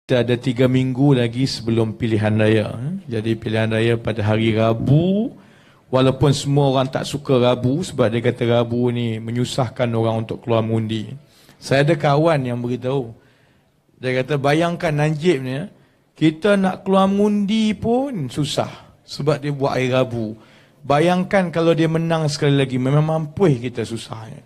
Kita ada 3 minggu lagi sebelum pilihan raya. Jadi pilihan raya pada hari Rabu. Walaupun semua orang tak suka Rabu sebab dia kata Rabu ni menyusahkan orang untuk keluar mengundi. Saya ada kawan yang beritahu. Dia kata bayangkan Najib ni, kita nak keluar mengundi pun susah sebab dia buat hari Rabu. Bayangkan kalau dia menang sekali lagi, memang mampu kita susahnya.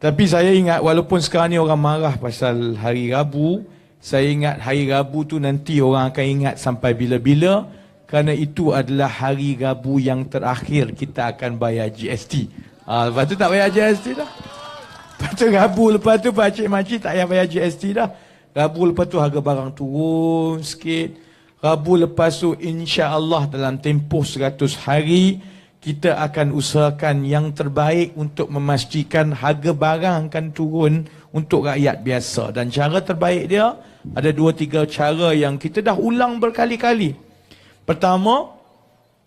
Tapi saya ingat walaupun sekarang ni orang marah pasal hari Rabu, saya ingat hari Rabu tu nanti orang akan ingat sampai bila-bila, kerana itu adalah hari Rabu yang terakhir kita akan bayar GST. Lepas tu tak bayar GST dah. Lepas tu Rabu lepas tu pakcik-makcik tak payah bayar GST dah. Rabu lepas tu harga barang turun sikit. Rabu lepas tu insya-Allah dalam tempoh 100 hari kita akan usahakan yang terbaik untuk memastikan harga barang akan turun untuk rakyat biasa. Dan cara terbaik dia ada 2-3 cara yang kita dah ulang berkali-kali. Pertama,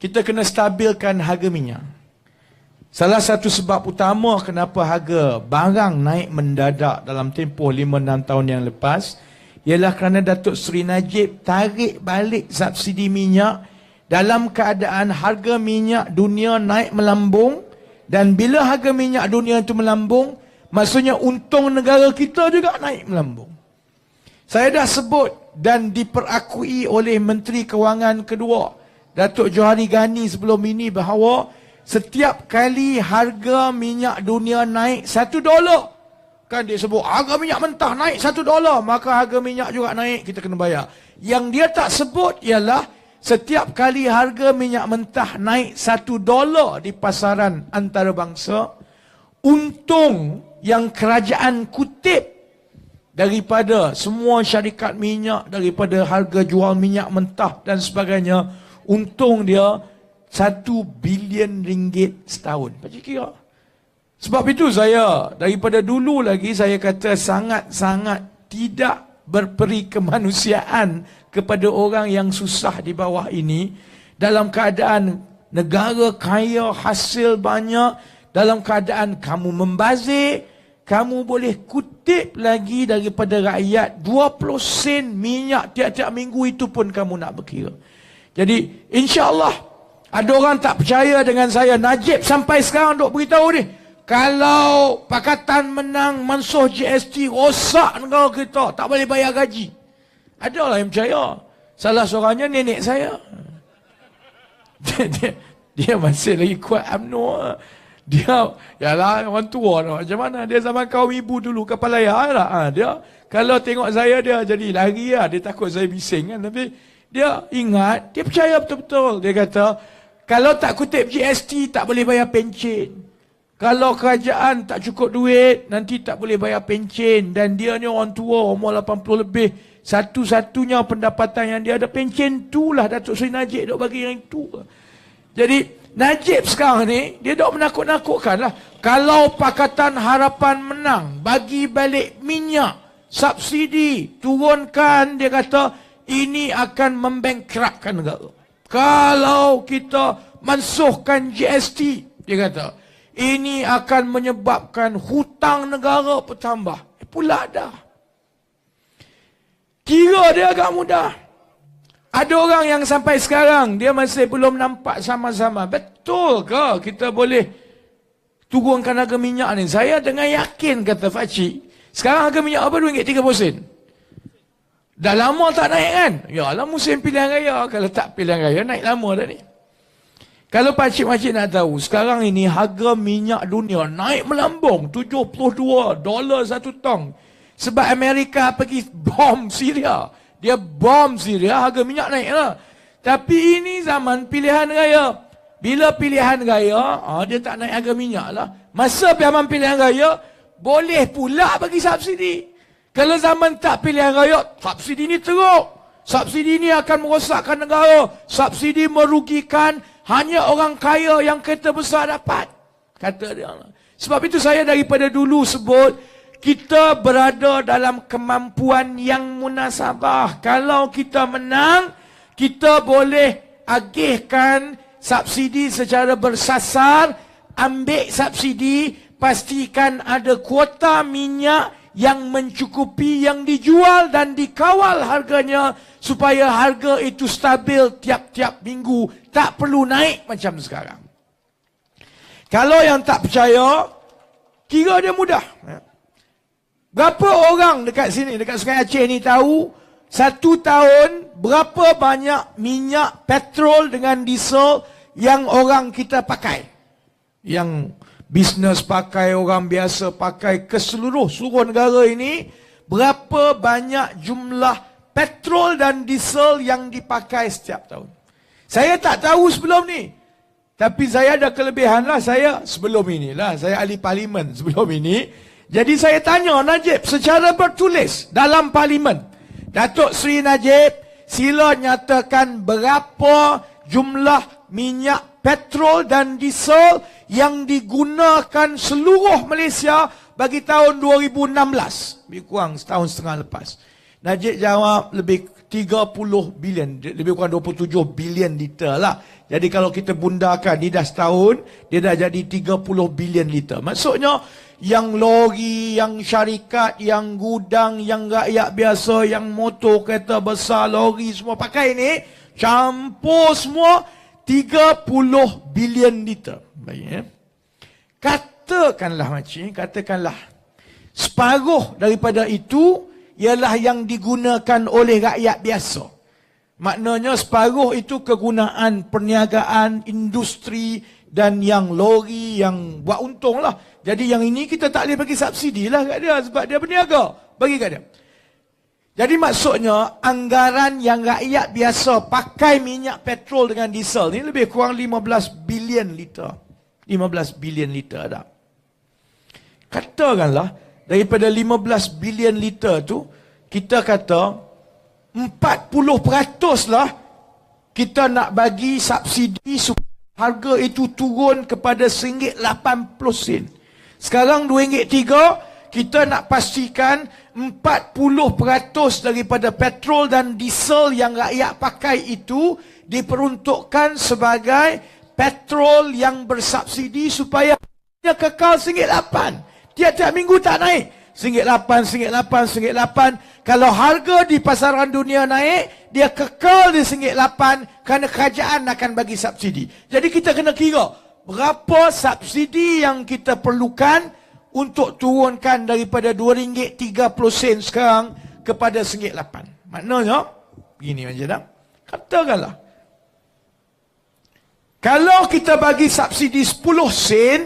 kita kena stabilkan harga minyak. Salah satu sebab utama kenapa harga barang naik mendadak dalam tempoh 5-6 tahun yang lepas ialah kerana Datuk Seri Najib tarik balik subsidi minyak dalam keadaan harga minyak dunia naik melambung, dan bila harga minyak dunia itu melambung, maksudnya untung negara kita juga naik melambung. Saya dah sebut dan diperakui oleh Menteri Kewangan kedua, Datuk Johari Ghani sebelum ini, bahawa setiap kali harga minyak dunia naik $1, kan dia sebut harga minyak mentah naik $1, maka harga minyak juga naik, kita kena bayar. Yang dia tak sebut ialah setiap kali harga minyak mentah naik $1 di pasaran antarabangsa, untung yang kerajaan kutip daripada semua syarikat minyak, daripada harga jual minyak mentah dan sebagainya, untung dia RM1 bilion setahun. Macam kira. Sebab itu saya, daripada dulu lagi saya kata sangat-sangat tidak berperi kemanusiaan kepada orang yang susah di bawah ini, dalam keadaan negara kaya, hasil banyak, dalam keadaan kamu membazir, kamu boleh kutip lagi daripada rakyat 20 sen minyak tiap-tiap minggu, itu pun kamu nak berkira. Jadi insya-Allah ada orang tak percaya dengan saya. Najib sampai sekarang duk beritahu ni, kalau Pakatan menang mansuh GST, rosak negara kita, tak boleh bayar gaji. Adalah yang percaya. Salah seorangnya nenek saya. Dia masih lagi kuat UMNO. Dia, yalah orang tua lah. Macam mana? Dia zaman kaum ibu dulu, kapal layar lah. Dia, kalau tengok saya, dia jadi lari lah. Dia takut saya bising kan. Tapi dia ingat, dia percaya betul-betul. Dia kata, kalau tak kutip GST, tak boleh bayar pencen. Kalau kerajaan tak cukup duit, nanti tak boleh bayar pencen. Dan dia ni orang tua, umur 80 lebih. Satu-satunya pendapatan yang dia ada pencen tu lah Datuk Seri Najib duk bagi yang itu. Jadi Najib sekarang ni, dia duk menakut-nakutkan lah. Kalau Pakatan Harapan menang, bagi balik minyak, subsidi, turunkan, dia kata, ini akan membangkrupkan negara. Kalau kita mansuhkan GST, dia kata, ini akan menyebabkan hutang negara bertambah. Pula dah. Kira dia agak mudah. Ada orang yang sampai sekarang, dia masih belum nampak sama-sama. Betul ke kita boleh turunkan harga minyak ni? Saya dengan yakin, kata Fakcik, sekarang harga minyak apa? RM2.30. Dah lama tak naik kan? Yalah musim pilihan raya. Kalau tak pilihan raya, naik lama dah ni. Kalau pakcik-makcik nak tahu, sekarang ini harga minyak dunia naik melambung $72 satu tong. Sebab Amerika pergi bom Syria. Dia bom Syria, harga minyak naik lah. Tapi ini zaman pilihan raya. Bila pilihan raya, dia tak naik harga minyak lah. Masa zaman pilihan raya, boleh pula bagi subsidi. Kalau zaman tak pilihan raya, subsidi ni teruk. Subsidi ni akan merosakkan negara. Subsidi merugikan hanya orang kaya yang kereta besar dapat. Kata dia. Sebab itu saya daripada dulu sebut, kita berada dalam kemampuan yang munasabah. Kalau kita menang, kita boleh agihkan subsidi secara bersasar, ambil subsidi, pastikan ada kuota minyak yang mencukupi, yang dijual dan dikawal harganya supaya harga itu stabil tiap-tiap minggu, tak perlu naik macam sekarang. Kalau yang tak percaya, kira dia mudah. Berapa orang dekat sini, dekat Sungai Aceh ni tahu satu tahun berapa banyak minyak petrol dengan diesel yang orang kita pakai? Yang bisnes pakai, orang biasa pakai, ke seluruh negara ini, berapa banyak jumlah petrol dan diesel yang dipakai setiap tahun. Saya tak tahu sebelum ni. Tapi saya ada kelebihan lah, saya sebelum inilah, saya ahli parlimen sebelum ini. Jadi saya tanya Najib secara bertulis dalam parlimen. Datuk Seri Najib, sila nyatakan berapa jumlah minyak petrol dan diesel yang digunakan seluruh Malaysia bagi tahun 2016. Lebih kurang setahun setengah lepas. Najib jawab lebih 30 bilion, lebih kurang 27 bilion liter lah. Jadi kalau kita bundakan, dia dah setahun, dia dah jadi 30 bilion liter. Maksudnya, yang lori, yang syarikat, yang gudang, yang rakyat biasa, yang motor, kereta besar, lori, semua pakai ni, campur semua, 30 bilion liter. Baik, Katakanlah makcik, katakanlah separuh daripada itu ialah yang digunakan oleh rakyat biasa. Maknanya separuh itu kegunaan perniagaan, industri dan yang lori yang buat untung lah. Jadi yang ini kita tak boleh bagi subsidi lah kat dia sebab dia berniaga. Bagi kat dia. Jadi maksudnya anggaran yang rakyat biasa pakai minyak petrol dengan diesel ni lebih kurang 15 bilion liter. 15 bilion liter dah. Katakanlah daripada 15 bilion liter tu kita kata 40% lah kita nak bagi subsidi supaya harga itu turun kepada RM1.80. Sekarang RM2.3, kita nak pastikan 40% daripada petrol dan diesel yang rakyat pakai itu diperuntukkan sebagai petrol yang bersubsidi supaya dia kekal RM1.8. Tiap-tiap minggu tak naik. RM1.8, RM1.8, RM1.8. Kalau harga di pasaran dunia naik, dia kekal di RM1.8 kerana kerajaan akan bagi subsidi. Jadi kita kena kira berapa subsidi yang kita perlukan untuk turunkan daripada RM2.30 sekarang kepada RM1.8. Maknanya, begini macam dah. Katakanlah, kalau kita bagi subsidi 10 sen,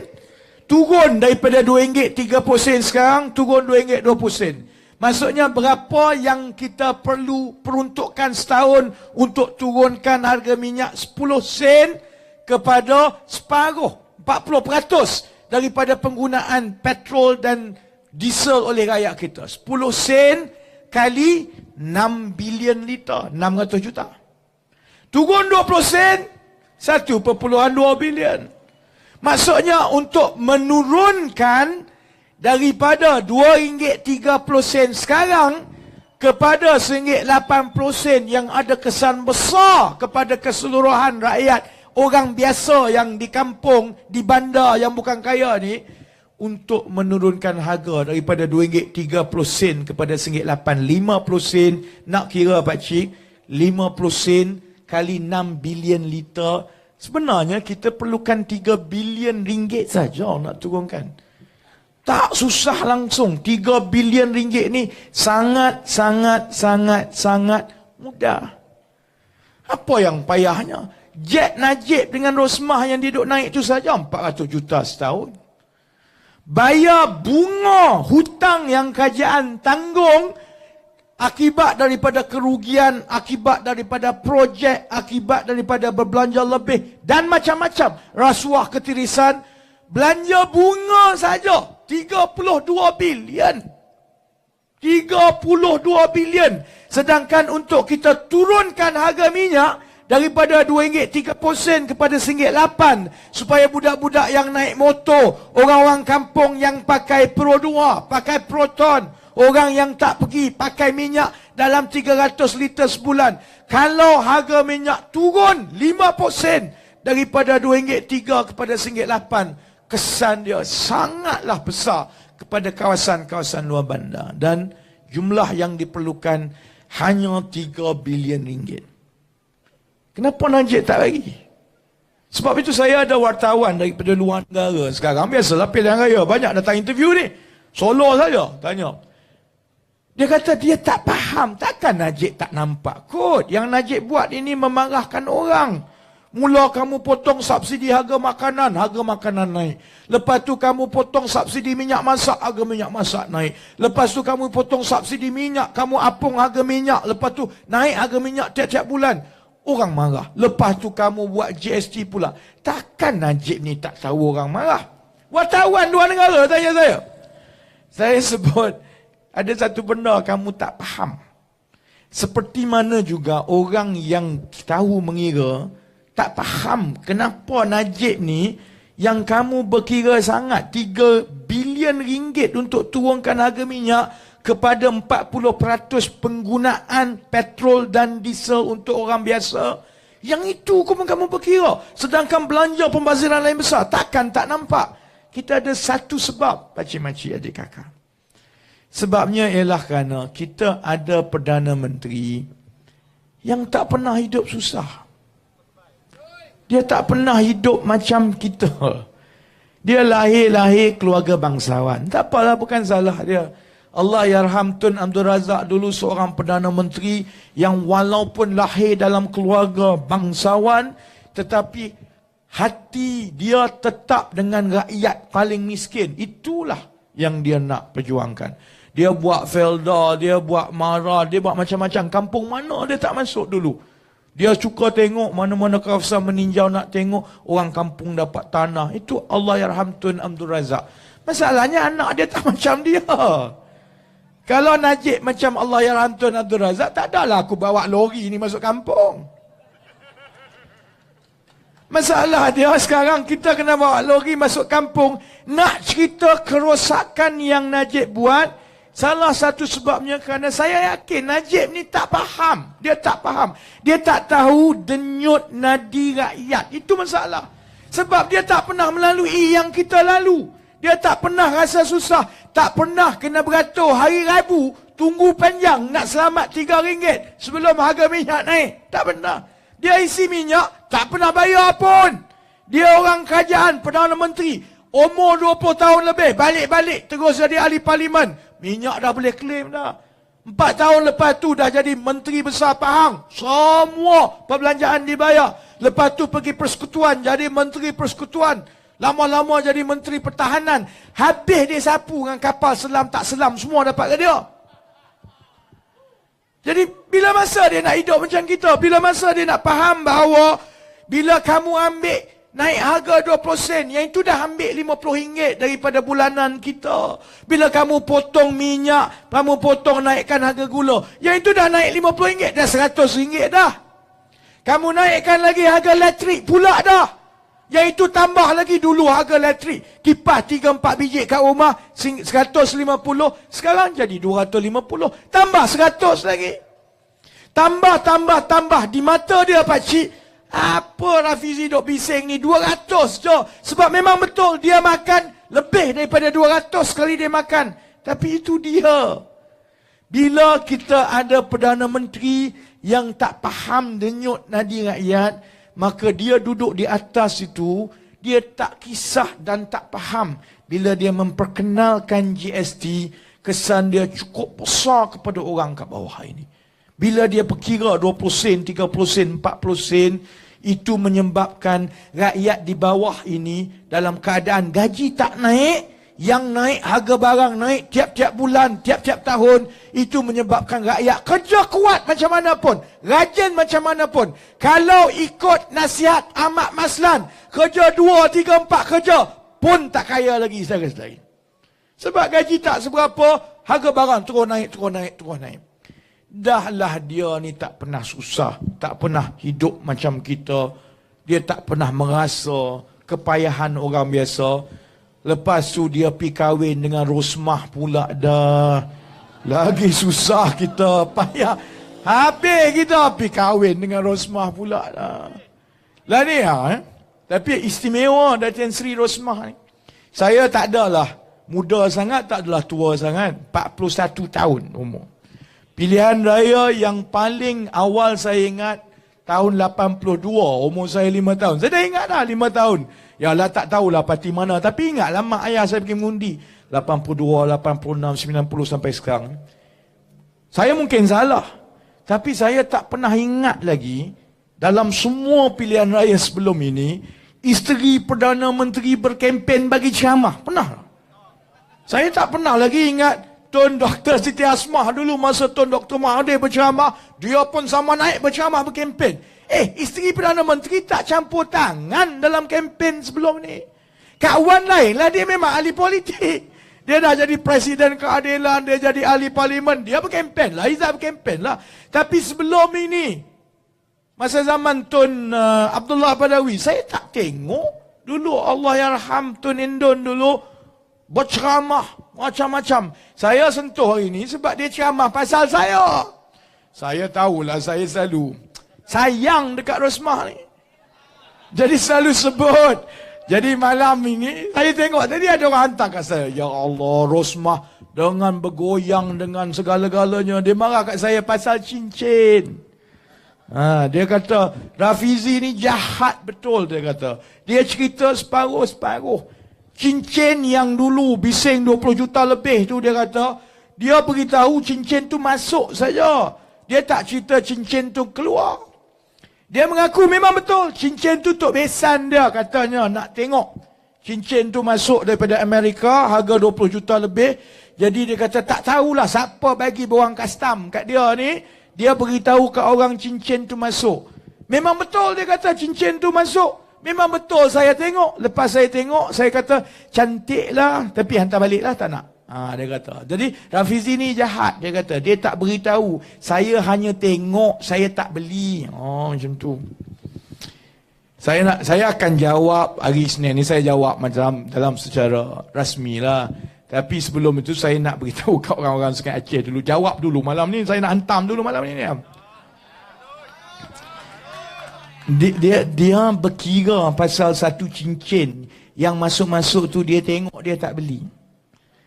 turun daripada RM2.30 sekarang, turun RM2.20. Maksudnya berapa yang kita perlu peruntukkan setahun untuk turunkan harga minyak 10 sen kepada separuh, 40% daripada penggunaan petrol dan diesel oleh rakyat kita. 10 sen kali 6 bilion liter, 600 juta. Turun 20 sen, 1.2 bilion. Maksudnya untuk menurunkan daripada RM2.30 sekarang kepada RM1.80 yang ada kesan besar kepada keseluruhan rakyat orang biasa yang di kampung, di bandar yang bukan kaya ni, untuk menurunkan harga daripada RM2.30 kepada RM1.8, 50 sen. Nak kira pakcik, 50 sen kali 6 bilion liter, sebenarnya kita perlukan 3 bilion ringgit saja nak turunkan. Tak susah langsung. 3 bilion ringgit ni sangat mudah. Apa yang payahnya? Jet Najib dengan Rosmah yang dia duk naik tu saja 400 juta setahun. Bayar bunga hutang yang kerajaan tanggung akibat daripada kerugian, akibat daripada projek, akibat daripada berbelanja lebih dan macam-macam. Rasuah ketirisan, belanja bunga saja 32 bilion. 32 bilion. Sedangkan untuk kita turunkan harga minyak daripada RM2.30 kepada RM1.8 supaya budak-budak yang naik motor, orang-orang kampung yang pakai Pro 2, pakai Proton, orang yang tak pergi pakai minyak dalam 300 liter sebulan. Kalau harga minyak turun 5% daripada RM2.3 kepada RM1.8, kesan dia sangatlah besar kepada kawasan-kawasan luar bandar. Dan jumlah yang diperlukan hanya 3 bilion ringgit. Kenapa Najib tak bagi? Sebab itu saya ada wartawan daripada luar negara sekarang. Biasalah pilihan raya, banyak datang interview ni. Solo saja tanya. Dia kata dia tak faham. Takkan Najib tak nampak kot. Yang Najib buat ini memarahkan orang. Mula kamu potong subsidi harga makanan naik. Lepas tu kamu potong subsidi minyak masak, harga minyak masak naik. Lepas tu kamu potong subsidi minyak, kamu apung harga minyak. Lepas tu naik harga minyak tiap-tiap bulan. Orang marah. Lepas tu kamu buat GST pula. Takkan Najib ni tak tahu orang marah? Wartawan luar negara tanya saya. Saya sebut, ada satu benda kamu tak faham. Seperti mana juga orang yang tahu mengira, tak faham kenapa Najib ni yang kamu berkira sangat 3 bilion ringgit untuk turunkan harga minyak kepada 40% penggunaan petrol dan diesel untuk orang biasa. Yang itu kamu berkira. Sedangkan belanja pembaziran lain besar. Takkan tak nampak. Kita ada satu sebab, pakcik-makcik, adik kakak. Sebabnya ialah kerana kita ada Perdana Menteri yang tak pernah hidup susah. Dia tak pernah hidup macam kita. Dia lahir keluarga bangsawan. Tak apalah, bukan salah dia. Allah yarham Tun Abdul Razak dulu seorang Perdana Menteri yang walaupun lahir dalam keluarga bangsawan, tetapi hati dia tetap dengan rakyat paling miskin. Itulah yang dia nak perjuangkan. Dia buat Felda, dia buat Mara, dia buat macam-macam. Kampung mana dia tak masuk dulu. Dia suka tengok mana-mana kawasan meninjau, nak tengok orang kampung dapat tanah. Itu Allah yarham Tun Abdul Razak. Masalahnya anak dia tak macam dia. Kalau Najib macam Allah yarham Tun Abdul Razak, tak adalah aku bawa lori ni masuk kampung. Masalah dia sekarang kita kena bawa lori masuk kampung. Nak cerita kerosakan yang Najib buat, salah satu sebabnya kerana saya yakin Najib ni tak faham. Dia tak faham. Dia tak tahu denyut nadi rakyat. Itu masalah. Sebab dia tak pernah melalui yang kita lalu. Dia tak pernah rasa susah. Tak pernah kena beratur hari Rabu. Tunggu panjang nak selamat RM3 sebelum harga minyak naik. Tak pernah. Dia isi minyak, tak pernah bayar pun. Dia orang kerajaan, Perdana Menteri. Umur 20 tahun lebih, balik-balik terus jadi ahli parlimen. Minyak dah boleh claim dah. 4 tahun lepas tu dah jadi Menteri Besar Pahang. Semua perbelanjaan dibayar. Lepas tu pergi persekutuan, jadi Menteri Persekutuan. Lama-lama jadi Menteri Pertahanan. Habis dia sapu dengan kapal selam tak selam, semua dapat ke dia. Jadi bila masa dia nak hidup macam kita? Bila masa dia nak faham bahawa bila kamu ambil naik harga 20 sen, yang itu dah ambil RM50 daripada bulanan kita. Bila kamu potong minyak, kamu potong naikkan harga gula, yang itu dah naik RM50, dah RM100 dah. Kamu naikkan lagi harga elektrik pula dah. Yang itu tambah lagi dulu harga elektrik. Kipas 3-4 biji kat rumah, 150, sekarang jadi 250. Tambah 100 lagi. Tambah. Di mata dia pakcik, apa Rafizi duk bising ni, 200 je. Sebab memang betul dia makan lebih daripada 200 kali dia makan. Tapi itu dia. Bila kita ada Perdana Menteri yang tak faham denyut nadi rakyat, maka dia duduk di atas itu, dia tak kisah dan tak faham. Bila dia memperkenalkan GST, kesan dia cukup besar kepada orang kat bawah ini. Bila dia perkira 20 sen, 30 sen, 40 sen, itu menyebabkan rakyat di bawah ini dalam keadaan gaji tak naik, yang naik harga barang naik tiap-tiap bulan, tiap-tiap tahun. Itu menyebabkan rakyat kerja kuat macam mana pun, rajin macam mana pun. Kalau ikut nasihat Ahmad Maslan, kerja 2, 3, 4 kerja pun tak kaya lagi saudara-saudari. Sebab gaji tak seberapa, harga barang terus naik. Dahlah dia ni tak pernah susah, tak pernah hidup macam kita. Dia tak pernah merasa kepayahan orang biasa. Lepas tu dia pergi kahwin dengan Rosmah pula dah. Lagi susah kita, payah. Habis kita pergi kahwin dengan Rosmah pula dah. Lah ni Tapi istimewa Datin Seri Rosmah ni. Saya tak adalah Muda sangat, tak adalah tua sangat. 41 tahun umur. Pilihan raya yang paling awal saya ingat tahun 82, umur saya 5 tahun. Saya dah ingat dah 5 tahun. Ya lah, tak tahulah parti mana, tapi ingatlah mak ayah saya pergi mengundi. 82, 86, 90 sampai sekarang. Saya mungkin salah, tapi saya tak pernah ingat lagi dalam semua pilihan raya sebelum ini, isteri Perdana Menteri berkempen bagi ceramah. Pernah? Saya tak pernah lagi ingat Tun Dr. Siti Asmah dulu masa Tun Dr. Mahathir berceramah, dia pun sama naik berceramah berkempen. Isteri Perdana Menteri tak campur tangan dalam kempen sebelum ni. Kawan lain lah, dia memang ahli politik. Dia dah jadi Presiden Keadilan, dia jadi ahli parlimen, dia berkempen lah, Izzat berkempen lah. Tapi sebelum ini, masa zaman Tun Abdullah Badawi, saya tak tengok dulu Allahyarham Tun Indon dulu berceramah macam-macam. Saya sentuh hari ini sebab dia ceramah pasal saya. Saya tahulah, saya selalu sayang dekat Rosmah ni. Jadi selalu sebut. Jadi malam ini, saya tengok tadi ada orang hantar kat saya. Ya Allah, Rosmah dengan bergoyang dengan segala-galanya. Dia marah kat saya pasal cincin. Dia kata, Rafizi ni jahat betul, dia kata. Dia cerita separuh-separuh. Cincin yang dulu bising 20 juta lebih tu, dia kata, dia beritahu cincin tu masuk saja. Dia tak cerita cincin tu keluar. Dia mengaku memang betul, cincin tu Tok Besan dia katanya nak tengok. Cincin tu masuk daripada Amerika, harga 20 juta lebih. Jadi dia kata tak tahulah siapa bagi borang custom kat dia ni. Dia beritahu kat orang cincin tu masuk. Memang betul dia kata cincin tu masuk. Memang betul saya tengok. Lepas saya tengok, saya kata cantik lah. Tapi hantar balik lah, tak nak. Dia kata. Jadi Rafizi ni jahat, dia kata. Dia tak beritahu. Saya hanya tengok, saya tak beli. Macam tu. Saya akan jawab hari Isnin ni, saya jawab macam dalam secara rasmi lah. Tapi sebelum itu saya nak beritahu kat orang-orang Sungai Aceh dulu. Jawab dulu malam ni, saya nak hantam dulu malam ni. Dia berkira pasal satu cincin yang masuk-masuk tu, dia tengok, dia tak beli.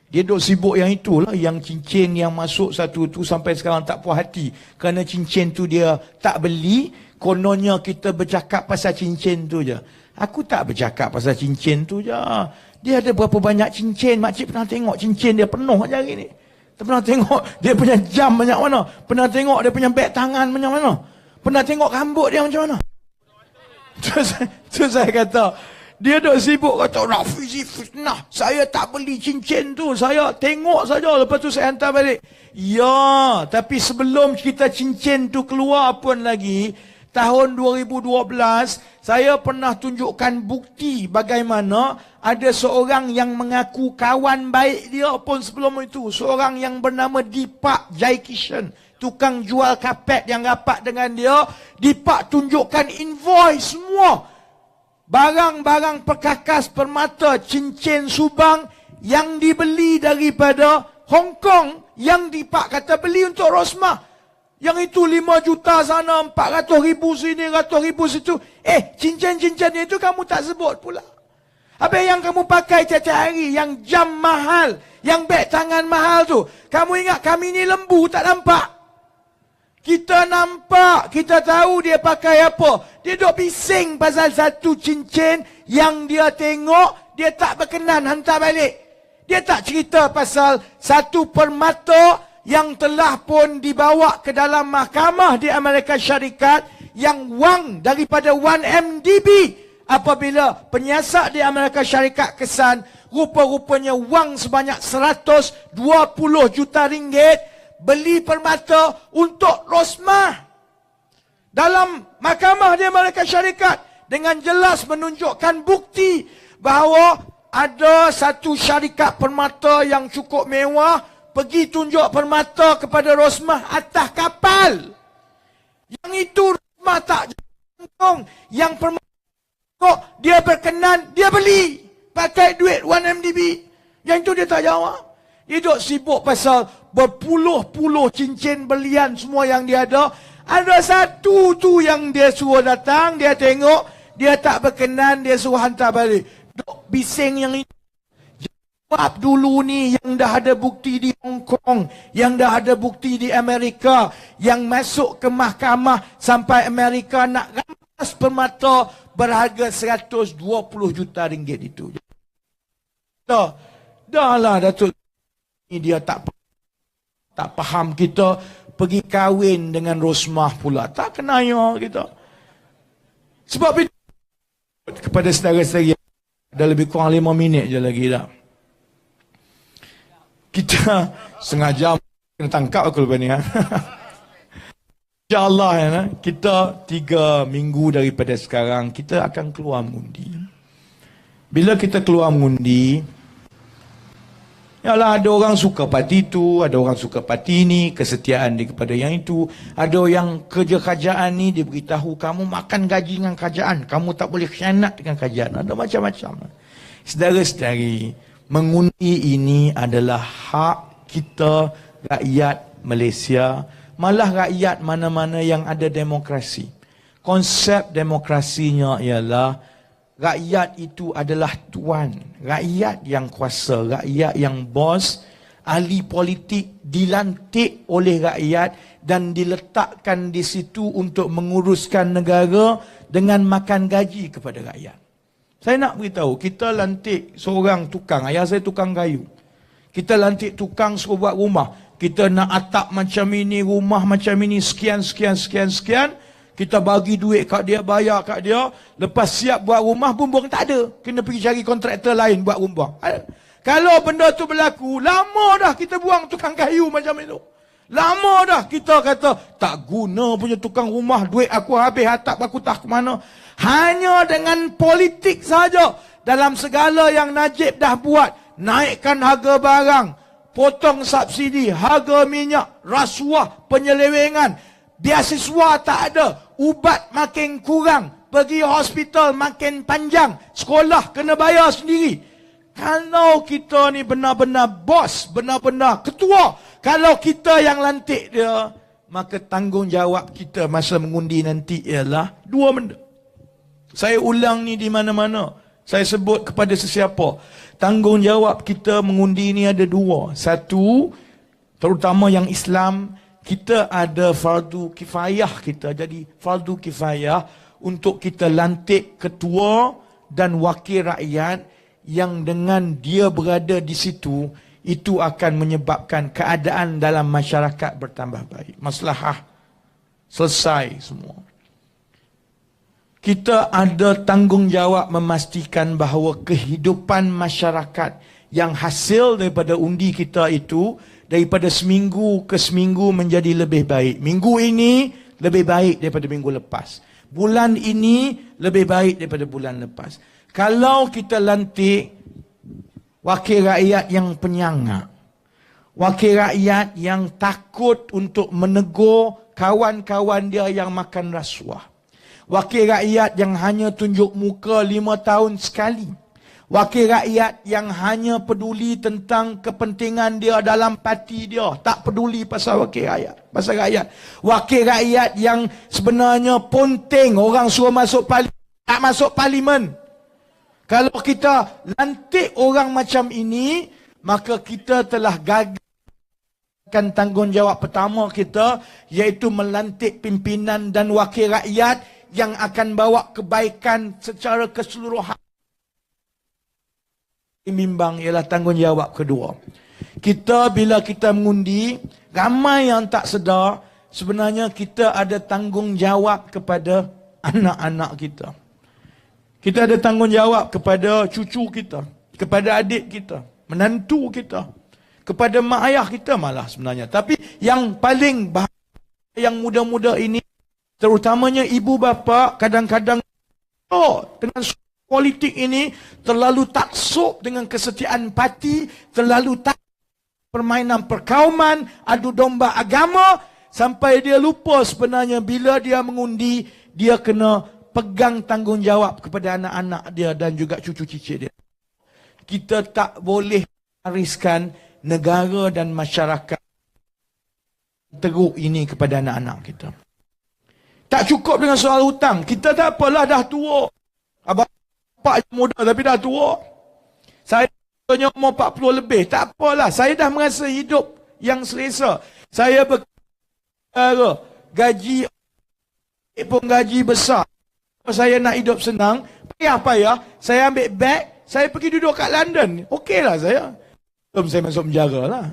Dia duk sibuk yang itulah, yang cincin yang masuk satu tu sampai sekarang tak puas hati. Kerana cincin tu dia tak beli, kononnya kita bercakap pasal cincin tu je. Aku tak bercakap pasal cincin tu je. Dia ada berapa banyak cincin, makcik pernah tengok cincin dia penuh je hari ni. Pernah tengok dia punya jam banyak mana. Pernah tengok dia punya beg tangan macam mana. Pernah tengok rambut dia macam mana. Tu saya kata, dia duk sibuk kata, Rafizi fitnah, saya tak beli cincin tu, saya tengok saja, lepas tu saya hantar balik. Ya, tapi sebelum kita cincin tu keluar pun lagi, tahun 2012, saya pernah tunjukkan bukti bagaimana ada seorang yang mengaku kawan baik dia pun sebelum itu, seorang yang bernama Deepak Jaikishan, tukang jual kapet yang rapat dengan dia. Deepak tunjukkan invoice semua. Barang-barang perkakas permata, cincin Subang yang dibeli daripada Hong Kong, yang Deepak kata beli untuk Rosmah. Yang itu 5 juta sana, 400 ribu sini, 100 ribu situ. Cincin-cincin itu kamu tak sebut pula. Apa yang kamu pakai tiap-tiap hari, yang jam mahal, yang beg tangan mahal tu. Kamu ingat kami ni lembu tak nampak? Kita nampak, kita tahu dia pakai apa. Dia duk bising pasal satu cincin yang dia tengok, dia tak berkenan hantar balik. Dia tak cerita pasal satu permata yang telah pun dibawa ke dalam mahkamah di Amerika Syarikat, yang wang daripada 1MDB. Apabila penyiasat di Amerika Syarikat kesan, rupa-rupanya wang sebanyak 120 juta ringgit beli permata untuk Rosmah. Dalam mahkamah di Amerika Syarikat dengan jelas menunjukkan bukti bahawa ada satu syarikat permata yang cukup mewah pergi tunjuk permata kepada Rosmah atas kapal. Yang itu Rosmah tak jantung, yang permata dia berkenan, dia beli pakai duit 1MDB. Yang itu dia tak jawab. Dia duk sibuk pasal berpuluh-puluh cincin berlian semua yang dia ada. Ada satu tu yang dia suruh datang, dia tengok, dia tak berkenan, dia suruh hantar balik. Duk bising yang itu. Sebab dulu ni yang dah ada bukti di Hong Kong, yang dah ada bukti di Amerika, yang masuk ke mahkamah sampai Amerika nak rampas permata berharga 120 juta ringgit itu. Dah lah Datuk ni dia tak faham kita pergi kahwin dengan Rosmah pula. Tak kenaya kita. Sebab itu kepada saudara-saudara, dah lebih kurang 5 minit je lagi dah. Kita setengah jam kena tangkap aku lepas ni. InsyaAllah kita 3 minggu daripada sekarang kita akan keluar mengundi. Bila kita keluar mengundi, yalah, ada orang suka parti tu, ada orang suka parti ni, kesetiaan dia kepada yang itu. Ada yang kerja kerajaan ni dia beritahu kamu makan gaji dengan kerajaan, kamu tak boleh khianat dengan kerajaan. Ada macam-macam. Saudara-saudari, mengundi ini adalah hak kita rakyat Malaysia, malah rakyat mana-mana yang ada demokrasi. Konsep demokrasinya ialah rakyat itu adalah tuan, rakyat yang kuasa, rakyat yang bos. Ahli politik dilantik oleh rakyat dan diletakkan di situ untuk menguruskan negara dengan makan gaji kepada rakyat. Saya nak beritahu, kita lantik seorang tukang, ayah saya tukang kayu. Kita lantik tukang suruh buat rumah. Kita nak atap macam ini, rumah macam ini, sekian. Kita bagi duit kat dia, bayar kat dia. Lepas siap buat rumah, bumbung tak ada. Kena pergi cari kontraktor lain buat rumah. Kalau benda tu berlaku, lama dah kita buang tukang kayu macam itu. Lama dah kita kata, tak guna punya tukang rumah, duit aku habis, atap aku tak ke mana. Hanya dengan politik saja. Dalam segala yang Najib dah buat, naikkan harga barang, potong subsidi, harga minyak, rasuah, penyelewengan, beasiswa tak ada, ubat makin kurang, pergi hospital makin panjang, sekolah kena bayar sendiri. Kalau kita ni benar-benar bos, benar-benar ketua, kalau kita yang lantik dia, maka tanggungjawab kita masa mengundi nanti ialah 2 benda. Saya ulang ni di mana-mana. Saya sebut kepada sesiapa. Tanggungjawab kita mengundi ni ada 2. Satu, terutama yang Islam, kita ada fardu kifayah kita. Jadi fardu kifayah untuk kita lantik ketua dan wakil rakyat yang dengan dia berada di situ, itu akan menyebabkan keadaan dalam masyarakat bertambah baik. Maslahah selesai semua. Kita ada tanggungjawab memastikan bahawa kehidupan masyarakat yang hasil daripada undi kita itu, daripada seminggu ke seminggu menjadi lebih baik. Minggu ini lebih baik daripada minggu lepas. Bulan ini lebih baik daripada bulan lepas. Kalau kita lantik wakil rakyat yang penyangak, wakil rakyat yang takut untuk menegur kawan-kawan dia yang makan rasuah, wakil rakyat yang hanya tunjuk muka 5 tahun sekali, wakil rakyat yang hanya peduli tentang kepentingan dia dalam parti dia, tak peduli pasal wakil rakyat, pasal rakyat, wakil rakyat yang sebenarnya ponteng orang suruh masuk parlimen, tak masuk parlimen. Kalau kita lantik orang macam ini, maka kita telah gagalkan tanggungjawab pertama kita, iaitu melantik pimpinan dan wakil rakyat yang akan bawa kebaikan secara keseluruhan. Bimbang ialah tanggungjawab kedua. Kita bila kita mengundi, ramai yang tak sedar, sebenarnya kita ada tanggungjawab kepada anak-anak kita. Kita ada tanggungjawab kepada cucu kita, kepada adik kita, menantu kita, kepada mak ayah kita malah sebenarnya. Tapi yang paling bahaya yang muda-muda ini, terutamanya ibu bapa, kadang-kadang dengan politik ini terlalu taksub dengan kesetiaan parti, terlalu permainan perkauman, adu domba agama, sampai dia lupa sebenarnya bila dia mengundi, dia kena pegang tanggungjawab kepada anak-anak dia dan juga cucu cicit dia. Kita tak boleh wariskan negara dan masyarakat teruk ini kepada anak-anak kita. Tak cukup dengan soal hutang. Kita tak apalah, dah tua. Abang bapak muda tapi dah tua. Saya Contohnya umur 40 lebih, tak apalah. Saya dah merasa hidup yang selesa. Saya berkara, gaji pun gaji besar. Saya nak hidup senang, payah-payah, saya ambil beg, saya pergi duduk kat London. Okeylah saya. Belum saya masuk penjara lah.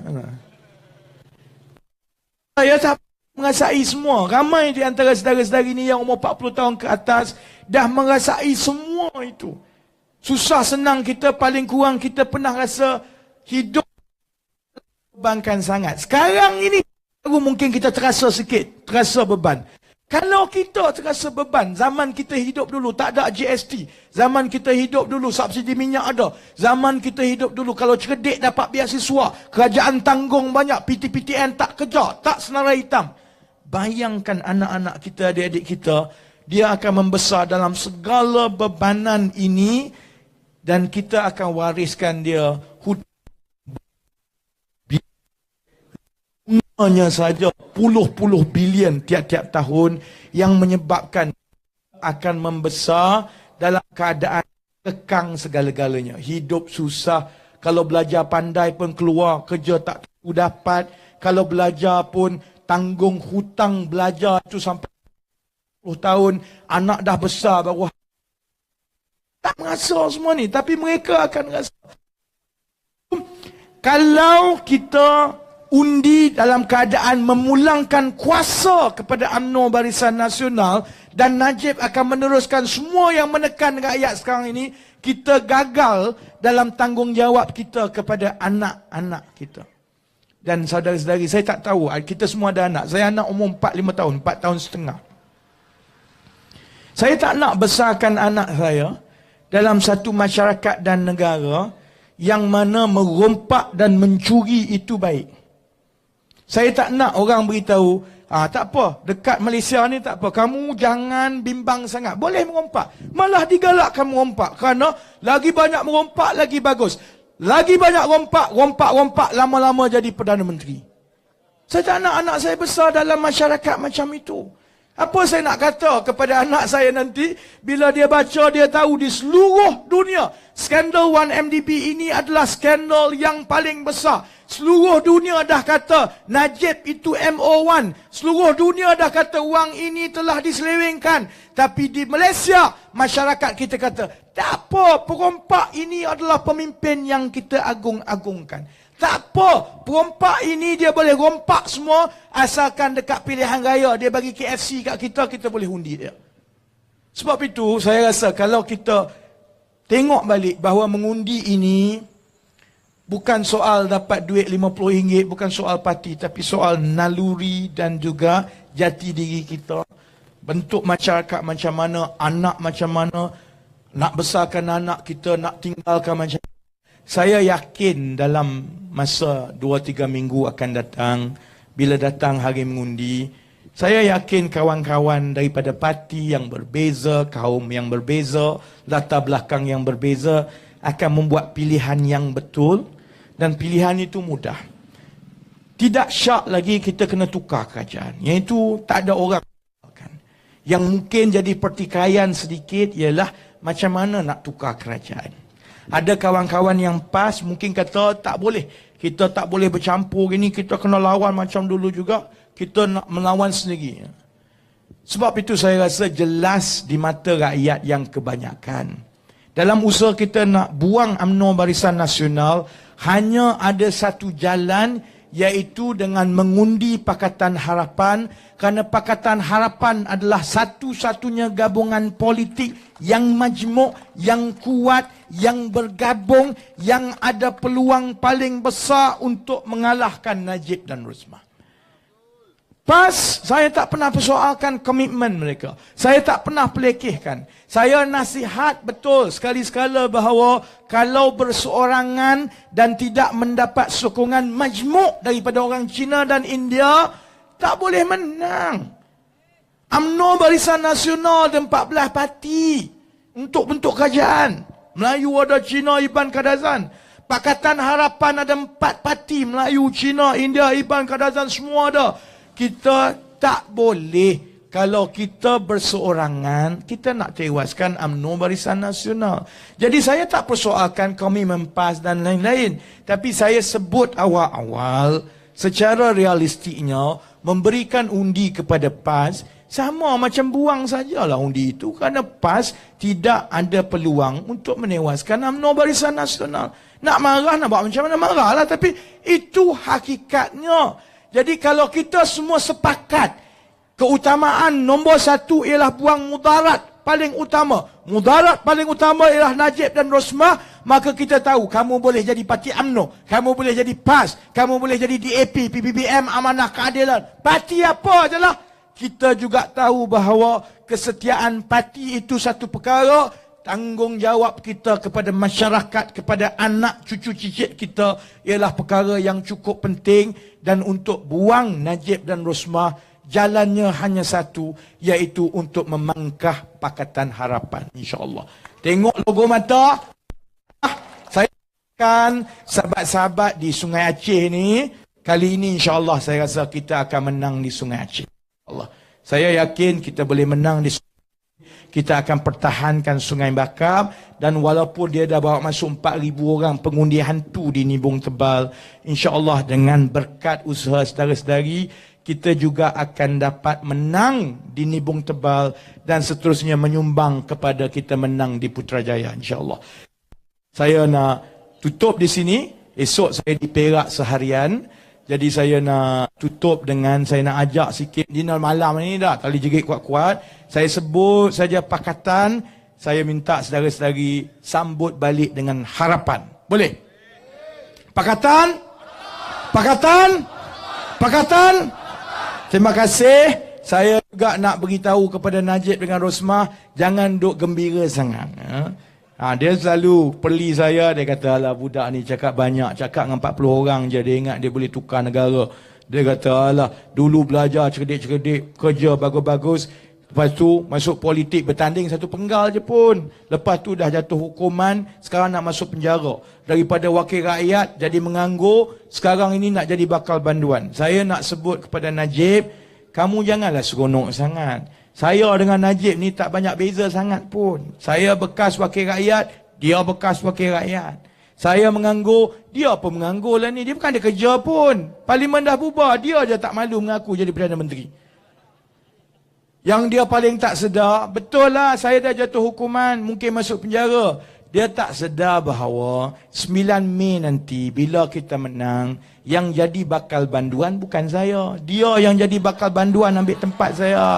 Saya tak merasai semua. Ramai di antara saudara-saudari ni yang umur 40 tahun ke atas dah merasai semua itu. Susah senang kita, paling kurang kita pernah rasa hidup bebankan sangat. Sekarang ini baru mungkin kita terasa sikit, terasa beban. Kalau kita terasa beban, zaman kita hidup dulu tak ada GST. Zaman kita hidup dulu subsidi minyak ada. Zaman kita hidup dulu kalau cerdik dapat beasiswa, kerajaan tanggung banyak, PTPTN tak kerja, tak senarai hitam. Bayangkan anak-anak kita, adik-adik kita, dia akan membesar dalam segala bebanan ini dan kita akan wariskan dia hanya saja puluh-puluh bilion tiap-tiap tahun yang menyebabkan akan membesar dalam keadaan kekang segala-galanya. Hidup susah, kalau belajar pandai pun keluar, kerja tak dapat, kalau belajar pun tanggung hutang belajar itu sampai 10 tahun, anak dah besar baru tak merasa semua ni, tapi mereka akan rasa. Kalau kita undi dalam keadaan memulangkan kuasa kepada UMNO Barisan Nasional dan Najib akan meneruskan semua yang menekan rakyat sekarang ini, kita gagal dalam tanggungjawab kita kepada anak-anak kita. Dan saudara-saudari, saya tak tahu, kita semua ada anak. Saya anak umur 4-5 tahun, 4 tahun setengah. Saya tak nak besarkan anak saya dalam satu masyarakat dan negara yang mana merompak dan mencuri itu baik. Saya tak nak orang beritahu, tak apa, dekat Malaysia ni tak apa, kamu jangan bimbang sangat, boleh merompak. Malah digalakkan merompak, kerana lagi banyak merompak, lagi bagus. Lagi banyak rompak, lama-lama jadi Perdana Menteri. Saya tak nak anak saya besar dalam masyarakat macam itu. Apa saya nak kata kepada anak saya nanti, bila dia baca, dia tahu di seluruh dunia, skandal 1MDB ini adalah skandal yang paling besar. Seluruh dunia dah kata Najib itu MO1. Seluruh dunia dah kata wang ini telah diselewengkan. Tapi di Malaysia, masyarakat kita kata, tak apa, perompak ini adalah pemimpin yang kita agung-agungkan. Tak apa, perompak ini dia boleh rompak semua, asalkan dekat pilihan raya dia bagi KFC kat kita, kita boleh undi dia. Sebab itu, saya rasa kalau kita tengok balik bahawa mengundi ini bukan soal dapat duit RM50, bukan soal parti, tapi soal naluri dan juga jati diri kita. Bentuk masyarakat macam mana, anak macam mana, nak besarkan anak kita, nak tinggalkan macam mana. Saya yakin dalam masa 2-3 minggu akan datang, bila datang hari mengundi, saya yakin kawan-kawan daripada parti yang berbeza, kaum yang berbeza, latar belakang yang berbeza, akan membuat pilihan yang betul, dan pilihan itu mudah. Tidak syak lagi kita kena tukar kerajaan. Yang itu tak ada orang. Yang mungkin jadi pertikaian sedikit ialah macam mana nak tukar kerajaan. Ada kawan-kawan yang PAS mungkin kata tak boleh. Kita tak boleh bercampur ini, kita kena lawan macam dulu juga. Kita nak melawan sendiri. Sebab itu saya rasa jelas di mata rakyat yang kebanyakan. Dalam usaha kita nak buang UMNO Barisan Nasional, hanya ada satu jalan, iaitu dengan mengundi Pakatan Harapan, kerana Pakatan Harapan adalah satu-satunya gabungan politik yang majmuk, yang kuat, yang bergabung, yang ada peluang paling besar untuk mengalahkan Najib dan Rosmah. PAS, saya tak pernah persoalkan komitmen mereka. Saya tak pernah pelekehkan. Saya nasihat betul sekali-sekala bahawa kalau berseorangan dan tidak mendapat sokongan majmuk daripada orang Cina dan India, tak boleh menang. UMNO Barisan Nasional ada 14 parti untuk bentuk kerajaan. Melayu ada Cina, Iban, Kadazan. Pakatan Harapan ada 4 parti. Melayu, Cina, India, Iban, Kadazan, semua ada. Kita tak boleh kalau kita berseorangan, kita nak tewaskan UMNO Barisan Nasional. Jadi saya tak persoalkan komitmen PAS dan lain-lain. Tapi saya sebut awal-awal, secara realistiknya, memberikan undi kepada PAS, sama macam buang sajalah undi itu. Kerana PAS tidak ada peluang untuk menewaskan UMNO Barisan Nasional. Nak marah, nak buat macam mana, marahlah. Tapi itu hakikatnya. Jadi kalau kita semua sepakat, keutamaan nombor satu ialah buang mudarat paling utama. Mudarat paling utama ialah Najib dan Rosmah. Maka kita tahu, kamu boleh jadi parti UMNO, kamu boleh jadi PAS, kamu boleh jadi DAP, PPBM, Amanah Keadilan, parti apa je lah. Kita juga tahu bahawa kesetiaan parti itu satu perkara. Tanggungjawab kita kepada masyarakat, kepada anak cucu cicit kita ialah perkara yang cukup penting. Dan untuk buang Najib dan Rosmah, jalannya hanya satu, iaitu untuk memangkah Pakatan Harapan, insya-Allah. Tengok logo mata. Saya akan sahabat-sahabat di Sungai Aceh ni, kali ini insya-Allah saya rasa kita akan menang di Sungai Aceh. Allah. Saya yakin kita boleh menang di Sungai. Kita akan pertahankan Sungai Bakap, dan walaupun dia dah bawa masuk 4,000 orang pengundi hantu di Nibung Tebal, insya-Allah dengan berkat usaha saudara-saudari, kita juga akan dapat menang di Nibung Tebal dan seterusnya menyumbang kepada kita menang di Putrajaya, insya-Allah. Saya nak tutup di sini. Esok saya di Perak seharian. Jadi saya nak tutup dengan, saya nak ajak sikit dinner malam ni dah, tali jerit kuat-kuat. Saya sebut saja pakatan, saya minta saudara-saudari sambut balik dengan harapan. Boleh? Pakatan? Pakatan? Pakatan? Terima kasih. Saya juga nak beritahu kepada Najib dengan Rosmah, jangan duk gembira sangat. Dia selalu perli saya, dia kata, alah budak ni cakap banyak, cakap dengan 40 orang je, dia ingat dia boleh tukar negara. Dia kata, alah dulu belajar cerdik-cerdik, kerja bagus-bagus, lepas tu masuk politik, bertanding satu penggal je pun. Lepas tu dah jatuh hukuman, sekarang nak masuk penjara. Daripada wakil rakyat jadi menganggur, sekarang ini nak jadi bakal banduan. Saya nak sebut kepada Najib, kamu janganlah seronok sangat. Saya dengan Najib ni tak banyak beza sangat pun. Saya bekas wakil rakyat, dia bekas wakil rakyat. Saya menganggur, dia pun menganggur lah ni. Dia bukan ada kerja pun. Parlimen dah bubar, dia je tak malu mengaku jadi Perdana Menteri. Yang dia paling tak sedar, betul lah saya dah jatuh hukuman, mungkin masuk penjara. Dia tak sedar bahawa 9 Mei nanti bila kita menang, yang jadi bakal banduan bukan saya. Dia yang jadi bakal banduan ambil tempat saya.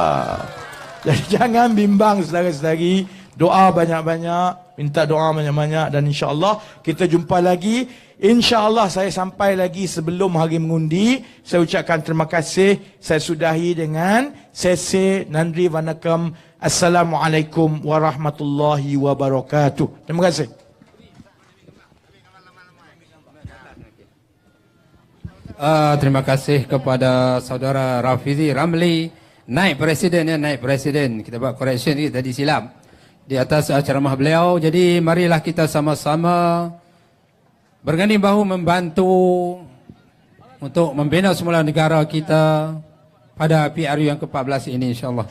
Jadi jangan bimbang saudara-saudari. Doa banyak-banyak, minta doa banyak-banyak, dan insya-Allah kita jumpa lagi. InsyaAllah saya sampai lagi sebelum hari mengundi. Saya ucapkan terima kasih. Saya sudahi dengan sesi Nandri Vanakam. Assalamualaikum warahmatullahi wabarakatuh. Terima kasih. Terima kasih kepada saudara Rafizi Ramli, naib presiden ya, naib presiden. Kita buat correction ni tadi silap di atas ceramah beliau. Jadi marilah kita sama-sama berganding bahu membantu untuk membina semula negara kita pada PRU yang ke-14 ini, insya-Allah.